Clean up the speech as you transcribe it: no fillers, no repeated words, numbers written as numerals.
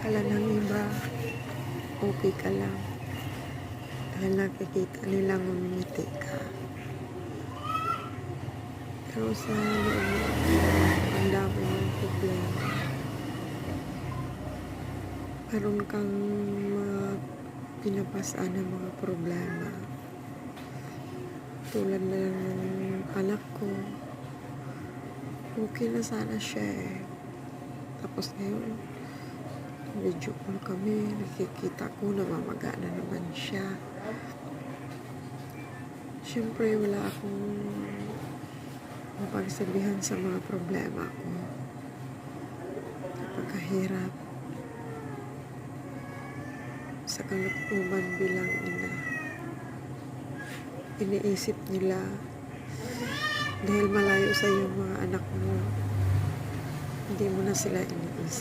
Akala ng iba, okay ka lang. Dahil nakikita nilang ngumingiti ka. Pero sa loob mo, ang dami ng problema. Meron kang mga pinapasaan ng mga problema. Tulad na lang ng anak ko. Okay na sana siya eh. Tapos ngayon, video call kami, nakikita ko, namamaga na naman siya. Siyempre, wala akong mapagsabihan sa mga problema ko. Napakahirap sa kalooban bilang ina. Iniisip nila dahil malayo sa iyo mga anak mo, hindi mo na sila iniisip.